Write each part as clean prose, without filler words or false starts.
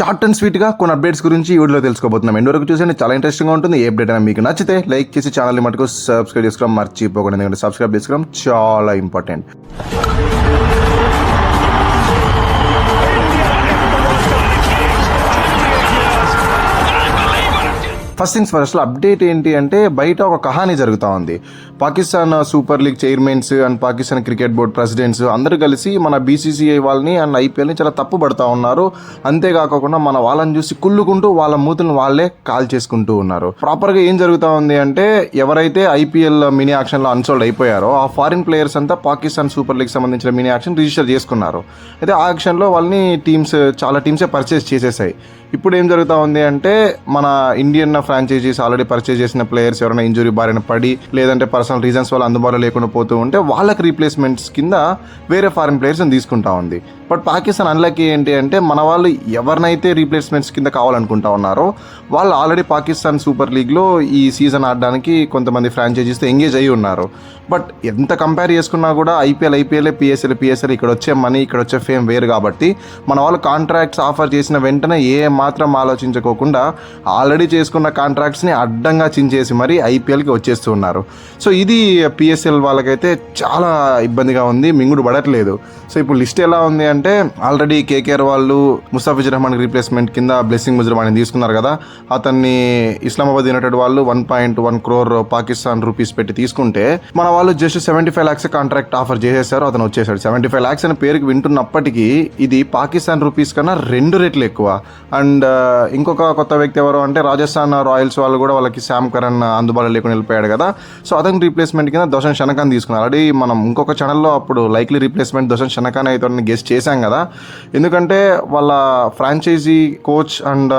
Short and స్వీట్గా కొన్ని updates గురించి ఈ వీడియోలో తెలుసుకోబోతున్నాం. ఎండ్ వరకు చూసి చాలా ఇంట్రెస్టింగ్గా ఉంటుంది. ఏ అప్డేట్ అయినా మీకు నచ్చితే లైక్ చేసి ఛానల్ని మటుకు సబ్స్క్రైబ్ చేసుకోవడం మర్చిపోకండి, ఎందుకంటే సబ్స్క్రైబ్ చేసుకోవడం చాలా important. First things first, update ఏంటి అంటే బయట ఒక కహానీ జరుగుతూ ఉంది. Pakistan super league chairmans and Pakistan cricket board presidents అందరూ కలిసి మన బీసీసీఐ వాళ్ళని అండ్ ఐపీఎల్ని చాలా తప్పు పడుతూ ఉన్నారు. అంతేకాకుండా మన వాళ్ళని చూసి కుళ్ళుకుంటూ వాళ్ళ మూతులను వాళ్ళే కాల్ చేసుకుంటూ ఉన్నారు. ప్రాపర్గా ఏం జరుగుతూ ఉంది అంటే, ఎవరైతే ఐపీఎల్ మినీ యాక్షన్లో అన్సోల్డ్ అయిపోయారో ఆ ఫారిన్ ప్లేయర్స్ అంతా పాకిస్తాన్ సూపర్ లీగ్ సంబంధించిన మినీ యాక్షన్ రిజిస్టర్ చేసుకున్నారు. అయితే ఆ యాక్షన్లో వాళ్ళని చాలా టీమ్సే పర్చేస్ చేసేసాయి. ఇప్పుడు ఏం జరుగుతూ ఉంది అంటే, మన ఇండియన్ ఫ్రాంచైజీస్ ఆల్రెడీ పర్చేజ్ చేసిన ప్లేయర్స్ ఎవరైనా ఇంజురీ బారిన పడి లేదంటే పర్సనల్ రీజన్స్ వల్ల అందుబాటులో లేకుండా పోతూ ఉంటే వాళ్ళకి రీప్లేస్మెంట్స్ కింద వేరే ఫారిన్ ప్లేయర్స్ని తీసుకుంటా ఉంది. బట్ పాకిస్తాన్ అన్లక్కీ ఏంటి అంటే, మన వాళ్ళు ఎవరినైతే రీప్లేస్మెంట్స్ కింద కావాలనుకుంటా ఉన్నారో వాళ్ళు ఆల్రెడీ పాకిస్తాన్ సూపర్ లీగ్లో ఈ సీజన్ ఆడడానికి కొంతమంది ఫ్రాంచైజీస్తో ఎంగేజ్ అయ్యి ఉన్నారు. బట్ ఎంత కంపేర్ చేసుకున్నా కూడా ఐపీఎల్ పిఎస్ఎల్ ఇక్కడ వచ్చే మనీ, ఇక్కడ వచ్చే ఫేమ్ వేరు. కాబట్టి మన వాళ్ళు కాంట్రాక్ట్స్ ఆఫర్ చేసిన వెంటనే ఏ మాత్రం ఆలోచించుకోకుండా ఆల్రెడీ చేసుకున్న కాంట్రాక్ట్స్ని అడ్డంగా చించేసి మరీ ఐపీఎల్కి వచ్చేస్తూ ఉన్నారు. సో ఇది పిఎస్ఎల్ వాళ్ళకైతే చాలా ఇబ్బందిగా ఉంది, మింగుడు పడట్లేదు. సో ఇప్పుడు లిస్ట్ ఎలా ఉంది అంటే, ఆల్రెడీ కేకేఆర్ వాళ్ళు ముస్తాఫిజుర్ రహమాన్ రీప్లేస్మెంట్ కింద బ్లెస్సింగ్ ముజుర్మాని తీసుకున్నారు కదా, అతన్ని ఇస్లామాబాద్ యునైటెడ్ వాళ్ళు 1.1 crore పాకిస్తాన్ రూపీస్ పెట్టి తీసుకుంటే మన వాళ్ళు జస్ట్ 75 lakhs కాంట్రాక్ట్ ఆఫర్ చేసేసారు. అతను వచ్చేసాడు. 75 lakhs అనే పేరుకి వింటున్నప్పటికీ ఇది పాకిస్తాన్ రూపీస్ కన్నా 2 రెట్లు ఎక్కువ. అండ్ ఇంకొక కొత్త వ్యక్తి ఎవరు అంటే, రాజస్థాన్ రాయల్స్ వాళ్ళు కూడా వాళ్ళకి శామ్ కరణ్ అందుబాటులో లేకుండా వెళ్ళిపోయాడు కదా, సో అతని రీప్లేస్మెంట్ కింద దోషన్ షనకాన్ తీసుకున్నారు. ఆల్రెడీ మనం ఇంకొక ఛానల్లో అప్పుడు లైక్లీ రీప్లేస్మెంట్ దోషన్ షనకాన్ అయితే గెస్ట్ చేశాం కదా, ఎందుకంటే వాళ్ళ franchise coach and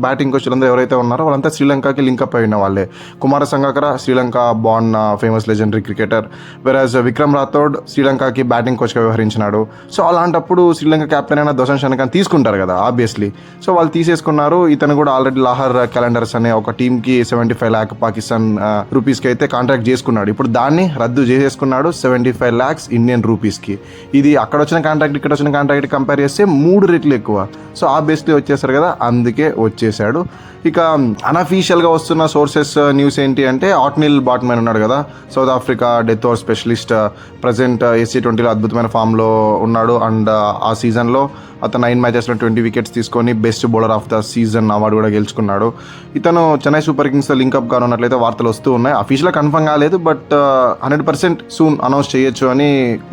batting coach అందరూ ఎవరైతే ఉన్నారో వాళ్ళంతా శ్రీలంకకి లింకప్ అయిన వాళ్ళే. Kumar Sangakkara Sri Lanka born famous legendary cricketer, వెరాజ్ విక్రమ్ రాథోడ్ శ్రీలంకకి బ్యాటింగ్ కోచ్గా వ్యవహరించినాడు. సో అలాంటప్పుడు శ్రీలంక కెప్టెన్ అయిన దోషన్ షనకాన్ తీసుకుంటారు కదా ఆబ్వియస్లీ. సో వాళ్ళు తీసేసుకున్నారు. ఇతను కూడా ఆల్రెడీ లాహర్ క్యాలెండర్స్ అనే ఒక టీంకి 75 lakh పాకిస్తాన్ రూపీస్కి అయితే కాంట్రాక్ట్ చేసుకున్నాడు. ఇప్పుడు దాన్ని రద్దు చేసేసుకున్నాడు 75 lakhs ఇండియన్ రూపీస్కి. ఇది అక్కడ వచ్చిన కాంట్రాక్ట్ ఇక్కడ వచ్చిన కాంట్రాక్ట్ కంపేర్ చేస్తే 3 రెట్లు ఎక్కువ. సో ఆబ్వియస్లీ వచ్చేసారు కదా, అందుకే వచ్చేసాడు. ఇక అన్అఫీషియల్గా వస్తున్న సోర్సెస్ న్యూస్ ఏంటి అంటే, ఆట్నిల్ బాట్మెన్ ఉన్నాడు కదా, South Africa death over specialist, present SC20లో అద్భుతమైన ఫామ్లో ఉన్నాడు. అండ్ ఆ సీజన్లో అతను 9 matchesలో 20 wickets తీసుకొని best bowler of the season award కూడా గెలుచుకున్నాడు. ఇతను చెన్నై సూపర్ కింగ్స్తో లింకప్ కానున్నట్లయితే వార్తలు వస్తూ ఉన్నాయి. అఫీషియల్గా కన్ఫర్మ్ కాలేదు, బట్ 100% సూన్ అనౌన్స్ చేయొచ్చు అని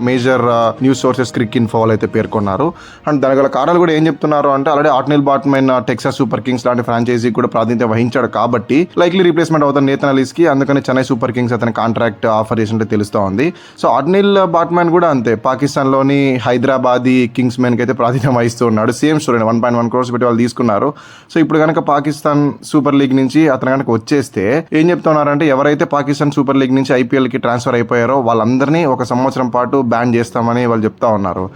major news sources Crick info అయితే పేర్కొన్నారు. అండ్ దాని గల కారణాలు కూడా ఏం చెప్తున్నారు అంటే, ఆల్రెడీ ఆట్నిల్ బాట్మెన్ టెక్సాస్ సూపర్ కింగ్స్ లాంటి ఫ్రాంచైజీ కూడా ప్రాతినిధ్యం వహించాడు కాబట్టి లైక్లీ రీప్లేస్మెంట్ అవుతాను నేతన్ అలీస్కి. అందుకని చెన్నై సూపర్ కింగ్స్ అతని కాంట్రాక్ట్ ఆఫర్ చేసినట్టు తెలుస్తూ ఉంది. సో ఆట్నిల్ బాట్మెన్ కూడా అంతే, పాకిస్తాన్లోని హైదరాబాదీ కింగ్స్ మెన్కి అయితే ప్రాతినిధ్యం వహిస్తూ ఉన్నాడు. సేమ్ స్టోరీ, 1.1 crores పెట్టి వాళ్ళు తీసుకున్నారు. సో ఇప్పుడు కనుక పాకిస్తాన్ సూపర్ లీగ్ నుంచి అతను కనుక వచ్చేస్తే ఏం చెప్తున్నారంటే, ఎవరైతే పాకిస్తాన్ సూపర్ లీగ్ నుంచి ఐపీఎల్కి ట్రాన్స్ఫర్ అయిపోయారో వాళ్ళందరినీ 1 సంవత్సరం పాటు బ్యాన్ చేస్తామని వాళ్ళు చెప్తా ఉన్నారు.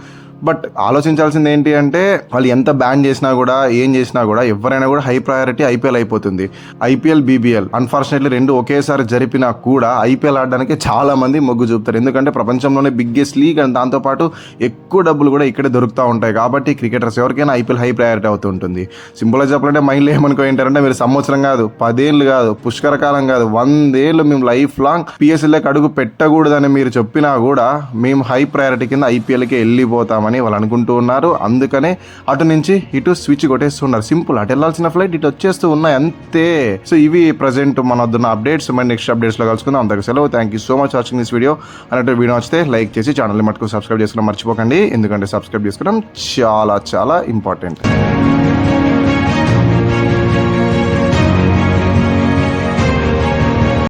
బట్ ఆలోచించాల్సింది ఏంటి అంటే, వాళ్ళు ఎంత బ్యాన్ చేసినా కూడా ఏం చేసినా కూడా ఎవరైనా కూడా హై ప్రయారిటీ ఐపీఎల్ అయిపోతుంది. ఐపీఎల్ BBL అన్ఫార్చునేట్లీ 2 ఒకేసారి జరిపినా కూడా ఐపీఎల్ ఆడడానికి చాలా మంది మొగ్గు చూపుతారు. ఎందుకంటే ప్రపంచంలోనే బిగ్గెస్ట్ లీగ్ అండ్ దాంతోపాటు ఎక్కువ డబ్బులు కూడా ఇక్కడే దొరుకుతూ ఉంటాయి. కాబట్టి క్రికెటర్స్ ఎవరికైనా ఐపీఎల్ హై ప్రయారిటీ అవుతూ ఉంటుంది. సింపుల్గా చెప్పాలంటే మైండ్లో ఏమనుకో ఏంటారంటే, మీరు సంవత్సరం కాదు, 10 ఏళ్ళు కాదు, పుష్కర కాలం కాదు, 100 ఏళ్ళు మేము లైఫ్ లాంగ్ PSLకి అడుగు పెట్టకూడదని మీరు చెప్పినా కూడా మేము హై ప్రయారిటీ కింద ఐపీఎల్కి వెళ్ళిపోతామని వాళ్ళు అనుకుంటూ ఉన్నారు. అందుకనే అటు నుంచి ఇటు స్విచ్ కొట్టేస్తున్నారు. సింపుల్, అటు వెళ్ళాల్సిన ఫ్లైట్ ఇటు వచ్చేస్తూ ఉన్నాయి, అంతే. సో ఇవి ప్రజెంట్ మన వద్దున్న అప్డేట్స్. మరి నెక్స్ట్ అప్డేట్స్లో కలుసుకుందాం. అంతకు సెలవు. Thank you so much watching this video. అన్నట్టు వీడియో వస్తే లైక్ చేసి ఛానల్ని మటుకు సబ్స్క్రైబ్ చేసుకోవడం మర్చిపోకండి, ఎందుకంటే సబ్స్క్రైబ్ చేసుకోవడం చాలా చాలా ఇంపార్టెంట్.